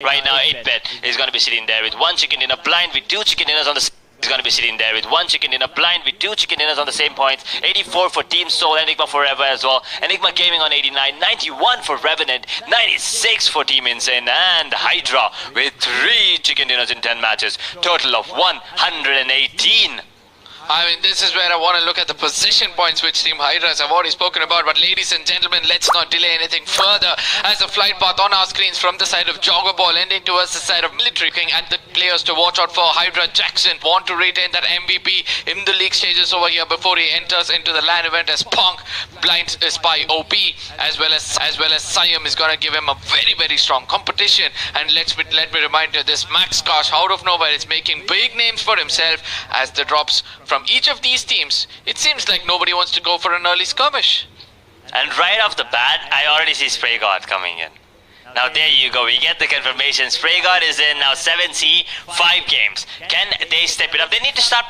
Right now, 8-bet is going to be sitting there with one chicken dinner blind with two chicken dinners on the. Is going to be sitting there with one chicken dinner blind with two chicken dinners on the same points. 84 for Team Soul, Enigma Forever as well. Enigma Gaming on 89, 91 for Revenant, 96 for Team Insane, and Hydra with 3 chicken dinners in 10 matches. Total of 118. I mean, this is where I want to look at the position points which Team Hydras have already spoken about. But ladies and gentlemen, let's not delay anything further as the flight path on our screens from the side of Jogger Ball ending towards the side of Military King, and the players to watch out for. Hydra Jackson want to retain that MVP in the league stages over here before he enters into the LAN event as Punk blind Spy OP as well as Siam is going to give him a very strong competition. And let me remind you, this Max Kosh out of nowhere is making big names for himself as the drops from each of these teams. It seems like nobody wants to go for an early skirmish. And right off the bat, I already see Spray God coming in. Now there you go, we get the confirmation. Spray God is in now 7C, 5 games. Can they step it up? They need to start,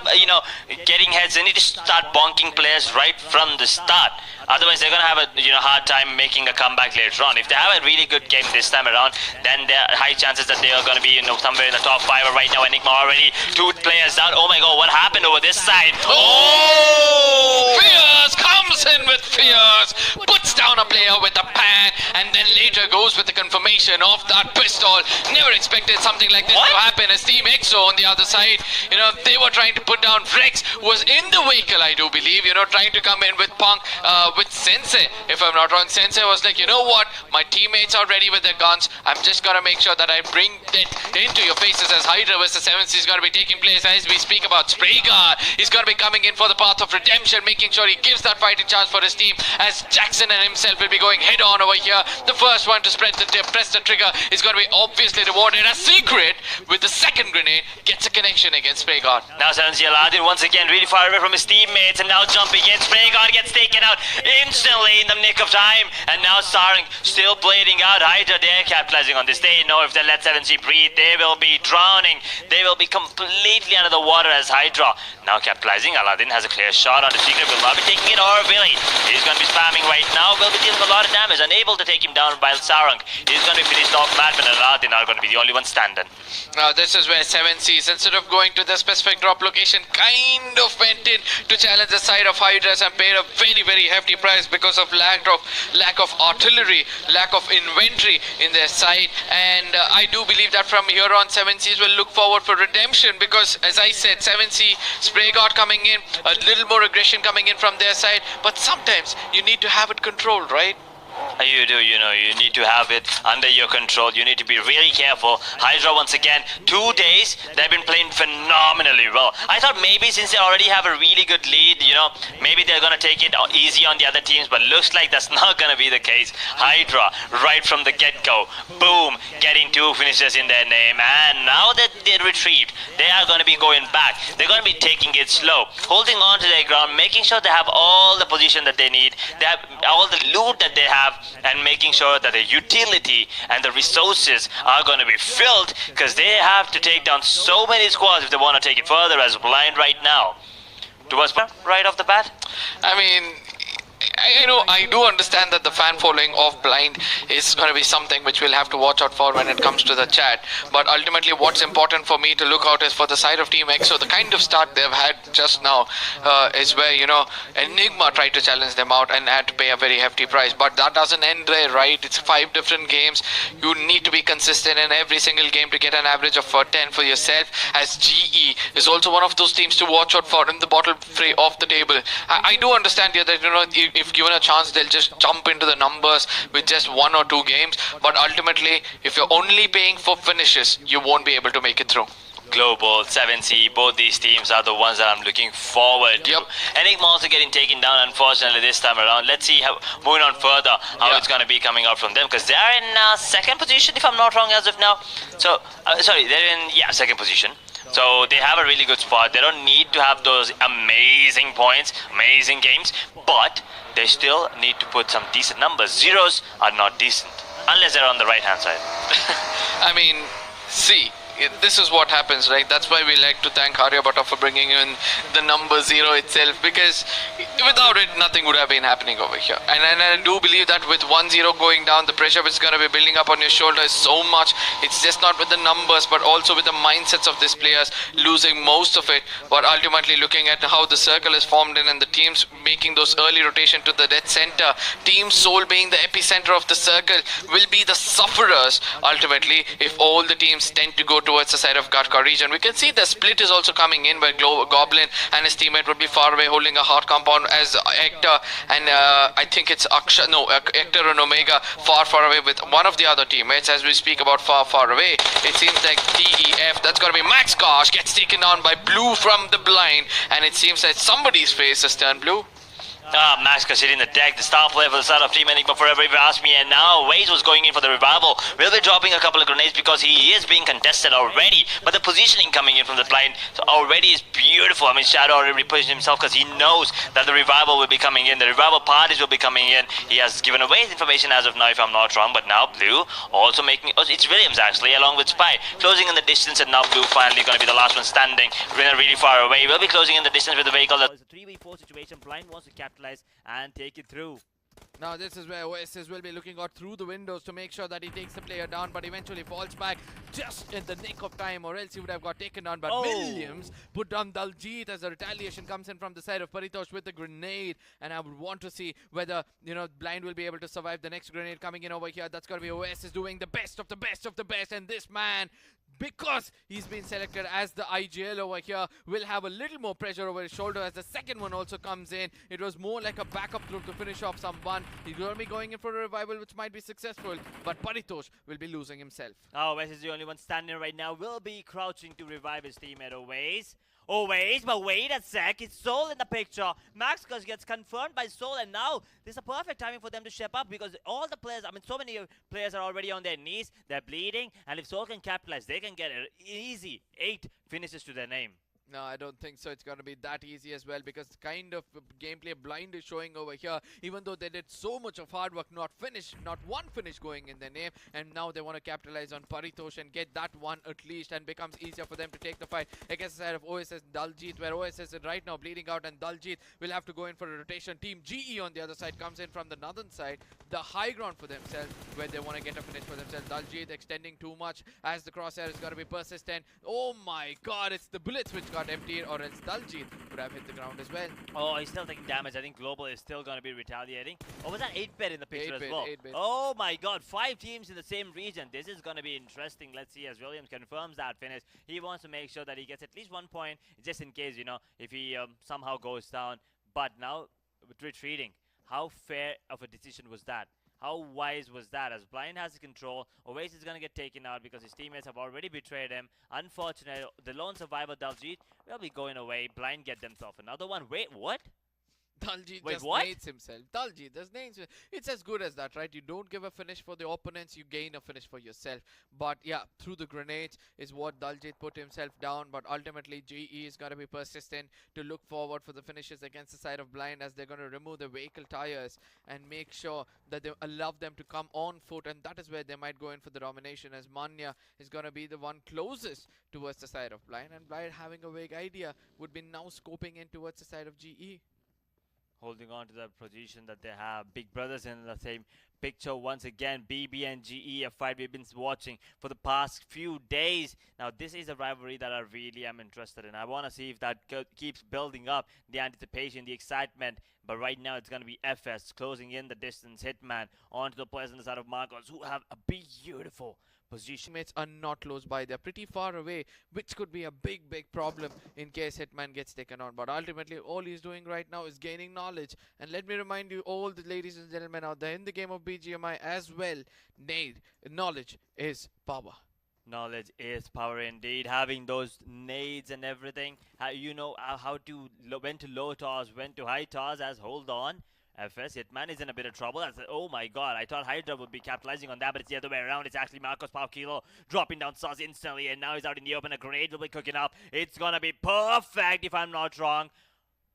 getting heads. They need to start bonking players right from the start. Otherwise, they're going to have a hard time making a comeback later on. If they have a really good game this time around, then there are high chances that they are going to be somewhere in the top 5. Right now, Enigma already 2 players down. Oh my god, what happened over this side? Oh! Fierce comes in with Fierce, puts down a player with a pan, and then later goes with the confirmation of that pistol. Never expected something like this to happen as Team EXO on the other side. They were trying to put down Rex, who was in the vehicle, I do believe, trying to come in with Punk, with Sensei. If I'm not wrong, Sensei was like, you know what, my teammates are ready with their guns. I'm just gonna make sure that I bring it into your faces as Hydra vs 7C is gonna be taking place as we speak about. Spray God is gonna be coming in for the path of redemption, making sure he gives that fighting chance for his team as Jackson and himself will be going head on over here. The first one to press the trigger is gonna be obviously rewarded as Secret with the second grenade gets a connection against Spray God. Now 7C Aladdin once again really far away from his teammates and now jumping in. Spray God gets taken out instantly in the nick of time, and now Sarang still blading out. Hydra, they're capitalizing on this. They know if they let 7C breathe, they will be drowning. They will be completely under the water as Hydra. Now capitalizing, Aladdin has a clear shot on the Secret, will not be taking it, or Billy. He's going to be spamming right now, will be dealing a lot of damage, unable to take him down while Sarang is going to be finished off. Madman and Aladdin are going to be the only ones standing. Now this is where 7Cs, instead of going to the specific drop location, kind of went in to challenge the side of Hydras and paid a very hefty price because of lack of artillery, lack of inventory in their side. And I do believe that from here on 7Cs will look forward for redemption, because as I said, 7C Spray God coming in, a little more aggression coming in from their side, but sometimes you need to have it controlled, right? You do, you need to have it under your control. You need to be really careful. Hydra once again, 2 days, they've been playing phenomenally well. I thought maybe since they already have a really good lead, maybe they're going to take it easy on the other teams, but looks like that's not going to be the case. Hydra, right from the get-go, boom, getting 2 finishes in their name, and now that they retrieved, they are going to be going back. They're going to be taking it slow, holding on to their ground, making sure they have all the position that they need, they have all the loot that they have, and making sure that the utility and the resources are going to be filled, because they have to take down so many squads if they want to take it further as Blind right now. Towards right off the bat? I mean, I do understand that the fan following of Blind is going to be something which we'll have to watch out for when it comes to the chat, but ultimately what's important for me to look out is for the side of Team EXO. The kind of start they've had just now is where Enigma tried to challenge them out and had to pay a very hefty price, but that doesn't end there, right? It's 5 different games. You need to be consistent in every single game to get an average of 10 for yourself, as GE is also one of those teams to watch out for in the bottom three of the table. I do understand here that if given a chance, they'll just jump into the numbers with just 1 or 2 games, but ultimately if you're only paying for finishes, you won't be able to make it through. Global, 7C, both these teams are the ones that I'm looking forward to. Enigma also getting taken down, unfortunately, this time around. Let's see how, moving on further, how it's going to be coming out from them, because they are in 2nd position, if I'm not wrong, as of now. So, sorry, they're in, 2nd position. So they have a really good spot. They don't need to have those amazing points, amazing games, but they still need to put some decent numbers. Zeros are not decent, unless they're on the right-hand side. I mean, see, this is what happens, right? That's why we like to thank Aryabhatta for bringing in the number 0 itself, because without it, nothing would have been happening over here. And I do believe that with 1-0 going down, the pressure which is going to be building up on your shoulder is so much. It's just not with the numbers, but also with the mindsets of these players, losing most of it. But ultimately looking at how the circle is formed in and the teams making those early rotation to the dead center, Team Soul being the epicenter of the circle will be the sufferers ultimately if all the teams tend to go towards the side of Gatka region. We can see the split is also coming in where Goblin and his teammate would be far away holding a hard compound as Hector and I think it's Hector and Omega far away with one of the other teammates. As we speak about far away, it seems like DEF, that's going to be Max Kosh, gets taken down by Blue from the blind, and it seems that somebody's face has turned blue. Max hitting the deck, the star player for the start of Team Enigma forever if you ask me, and now Waze was going in for the revival. Will be dropping a couple of grenades because he is being contested already, but the positioning coming in from the blind so already is beautiful. I mean, Shadow already pushed himself because he knows that the revival will be coming in, the revival parties will be coming in. He has given away his information as of now if I'm not wrong, but now Blue also making, it's Williams actually along with Spy closing in the distance, and now Blue finally going to be the last one standing really far away. Will be closing in the distance with the vehicle. It's a 3v4 situation. Blind wants to capitalize and take it through. Now this is where Oasis will be looking out through the windows to make sure that he takes the player down, but eventually falls back just in the nick of time, or else he would have got taken down. But Williams put down Daljit as the retaliation comes in from the side of Paritosh with the grenade, and I would want to see whether, you know, Blind will be able to survive the next grenade coming in over here. That's going to be Oasis doing the best of the best of the best, and this man, because he's been selected as the IGL over here, will have a little more pressure over his shoulder as the second one also comes in. It was more like a backup throw to finish off someone. He's going to be going in for a revival which might be successful, but Paritosh will be losing himself. Oh, Wes is the only one standing right now. Will be crouching to revive his teammate Oways. But wait a sec, it's Soul in the picture. Max gets confirmed by Soul, and now this is a perfect timing for them to step up because all the players, I mean, so many players are already on their knees, they're bleeding, and if Soul can capitalize, they can get an easy 8 finishes to their name. No, I don't think so. It's going to be that easy as well, because the kind of gameplay Blind is showing over here, even though they did so much of hard work, not one finish going in their name, and now they want to capitalize on Paritosh and get that one at least, and becomes easier for them to take the fight against the side of OSS and Daljit, where OSS is right now bleeding out, and Daljit will have to go in for a rotation. Team GE on the other side comes in from the northern side, the high ground for themselves, where they want to get a finish for themselves. Daljit extending too much as the crosshair is going to be persistent. Oh my god, it's the bullets which got emptied, or else Daljit would have hit the ground as well. Oh, he's still taking damage. I think Global is still going to be retaliating. Or was that 8-bit in the picture as well? 8-bit. Oh my god, 5 teams in the same region. This is going to be interesting. Let's see as Williams confirms that finish. He wants to make sure that he gets at least 1 point, just in case, you know, if he somehow goes down. But now, with retreating, how fair of a decision was that? How wise was that? As Blind has control, Oasis is going to get taken out because his teammates have already betrayed him. Unfortunate, the lone survivor Daljit will be going away. Blind get themselves another one. Wait, what? Daljit just nades himself. Daljit just nades. It's as good as that, right? You don't give a finish for the opponents, you gain a finish for yourself. But yeah, through the grenades is what Daljit put himself down. But ultimately, GE is going to be persistent to look forward for the finishes against the side of Blind, as they're going to remove the vehicle tires and make sure that they allow them to come on foot. And that is where they might go in for the domination, as Manya is going to be the one closest towards the side of Blind. And Blind, having a vague idea, would be now scoping in towards the side of GE. Holding on to the position that they have. Big brothers in the same picture once again. BB and GE, a fight we've been watching for the past few days. Now, this is a rivalry that I really am interested in. I want to see if that keeps building up the anticipation, the excitement. But right now, it's going to be FS closing in the distance. Hitman onto the players on the side of Marcos, who have a beautiful position. Mates are not close by. They're pretty far away, which could be a big problem in case Hitman gets taken on. But ultimately, all he's doing right now is gaining knowledge. And let me remind you, all the ladies and gentlemen out there in the game of BGMI as well, knowledge is power. Knowledge is power indeed. Having those nades and everything, you know how to when to low toss, when to high toss. As hold on, FS Hitman is in a bit of trouble. Oh my god, I thought Hydra would be capitalizing on that, but it's the other way around. It's actually Marcos Paukilo dropping down Sus instantly, and now he's out in the open. A grenade will be cooking up. It's gonna be perfect if I'm not wrong.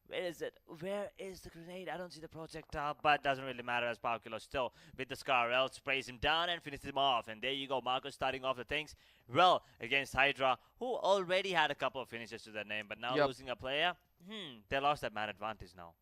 Where is it? Where is the grenade? I don't see the projectile, but doesn't really matter as Paukilo still with the Scarrel sprays him down and finishes him off. And there you go, Marcus starting off the things well against Hydra, who already had a couple of finishes to their name, but now losing a player, they lost that man advantage now.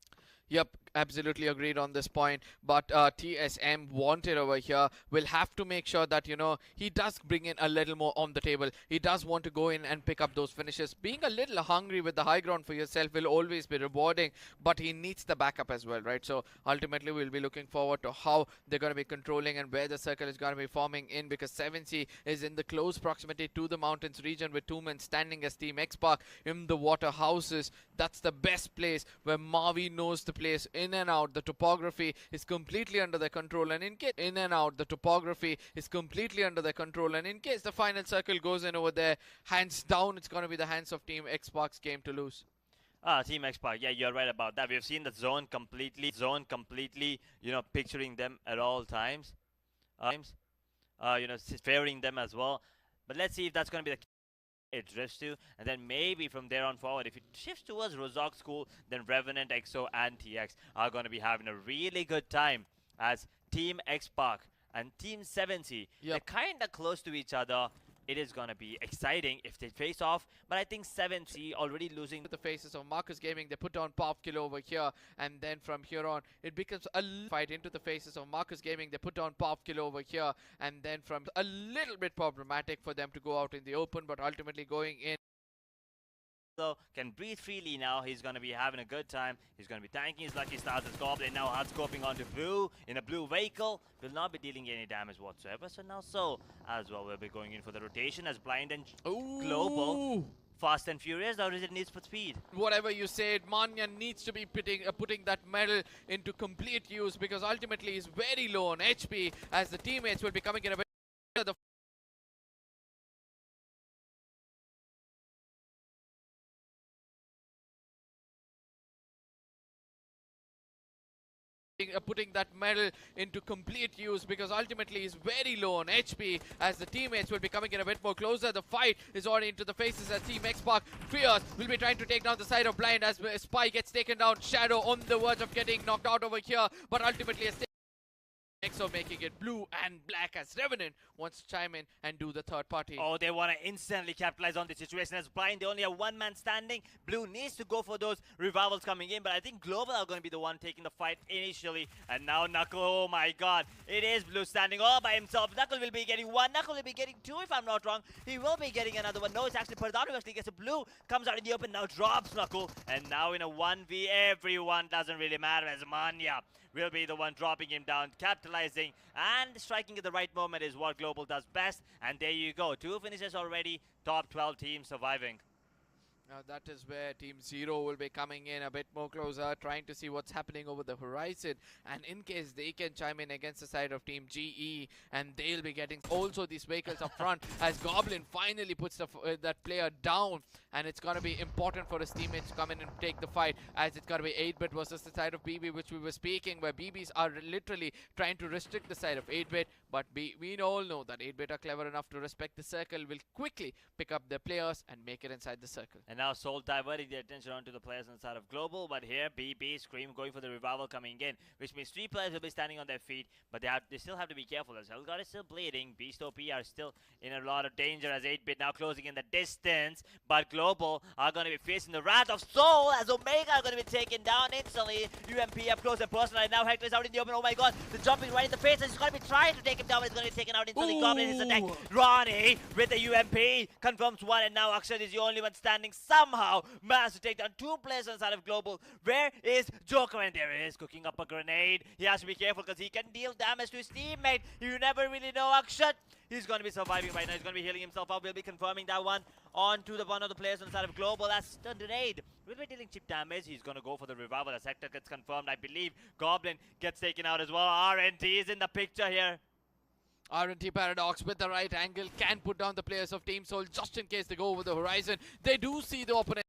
Yep, absolutely agreed on this point. But TSM wanted over here will have to make sure that, you know, he does bring in a little more on the table. He does want to go in and pick up those finishes. Being a little hungry with the high ground for yourself will always be rewarding, but he needs the backup as well, right? So ultimately, we'll be looking forward to how they're going to be controlling and where the circle is going to be forming in, because 7C is in the close proximity to the mountains region with two men standing as Team X-Park in the water houses. That's the best place where Mavi knows the place in and out. The topography is completely under their control, and in case the final circle goes in over there, hands down, it's going to be the hands of Team X-Park's game to lose. Team X-Park, yeah, you're right about that. We've seen the zone completely, you know, picturing them at all times. You know, favoring them as well. But let's see if that's going to be the it drifts to, and then maybe from there on forward, if it shifts towards Rozok School, then Revenant, EXO, and TX are going to be having a really good time as Team X-Park and Team 7C. They're kind of close to each other. It is going to be exciting if they face off, but I think 7C already losing the faces of Marcus Gaming. They put down Pavkilo over here, and then from here on, it becomes a fight into the faces of Marcus Gaming. They put down Pavkilo over here, and then from a little bit problematic for them to go out in the open, but ultimately going in. Can breathe freely now. He's going to be having a good time. He's going to be tanking his lucky stars as Goblin now hard scoping onto blue in a blue vehicle. Will not be dealing any damage whatsoever. So now as well, we'll be going in for the rotation as Blind and Global. Fast and Furious, or is it needs for speed? Whatever you said, Manya needs to be putting that medal into complete use, because ultimately he's very low on HP as the teammates will be coming in a bit. Putting that medal into complete use, because ultimately he's very low on HP as the teammates will be coming in a bit more closer. The fight is already into the faces as Team X-Park. Fierce will be trying to take down the side of Blind as Spy gets taken down. Shadow on the verge of getting knocked out over here, but ultimately a EXO making it blue and black as Revenant wants to chime in and do the third party. Oh, they want to instantly capitalize on the situation as Blind. They only have one man standing. Blue needs to go for those revivals coming in, but I think Global are going to be the one taking the fight initially. And now Knuckle, oh my god. It is Blue standing all by himself. Knuckle will be getting one. Knuckle will be getting two if I'm not wrong. He will be getting another one. No, it's actually Perdado actually gets a Blue. Comes out in the open, now drops Knuckle. And now in a 1v, everyone doesn't really matter as Manya will be the one dropping him down, capitalizing and striking at the right moment is what Global does best. And there you go, 2 finishes already, top 12 teams surviving. Now that is where Team Zero will be coming in a bit more closer, trying to see what's happening over the horizon. And in case they can chime in against the side of Team GE, and they'll be getting also these vehicles up front as Goblin finally puts that player down. And it's going to be important for his teammates to come in and take the fight, as it's going to be 8-bit versus the side of BB, which we were speaking, where BBs are literally trying to restrict the side of 8-bit. But we all know that 8-bit are clever enough to respect the circle, will quickly pick up their players and make it inside the circle. And now Soul diverting the attention onto the players inside of Global, but here BB, Scream going for the revival coming in, which means 3 players will be standing on their feet, but they still have to be careful as Hellgod is still bleeding. Beast OP are still in a lot of danger as 8-bit now closing in the distance, but Global are going to be facing the Wrath of Soul as Omega are going to be taken down instantly. UMP up close and personal, and now Hector is out in the open. Oh my god, the jump is right in the face, and he's going to be trying to take him down, but he's going to be taken out instantly. Goblin is attack. Ronnie with the UMP confirms one, and now Akshat is the only one standing. Somehow managed to take down 2 players inside of Global. Where is Joker? And there he is, cooking up a grenade. He has to be careful because he can deal damage to his teammate. You never really know Akshat. He's going to be surviving right now. He's going to be healing himself up. We'll be confirming that one onto the one of the players inside of Global. That's the grenade. Will be dealing chip damage. He's going to go for the revival. The sector gets confirmed, I believe. Goblin gets taken out as well. RNT is in the picture here. RNT Paradox with the right angle can put down the players of Team Soul just in case they go over the horizon. They do see the opponent.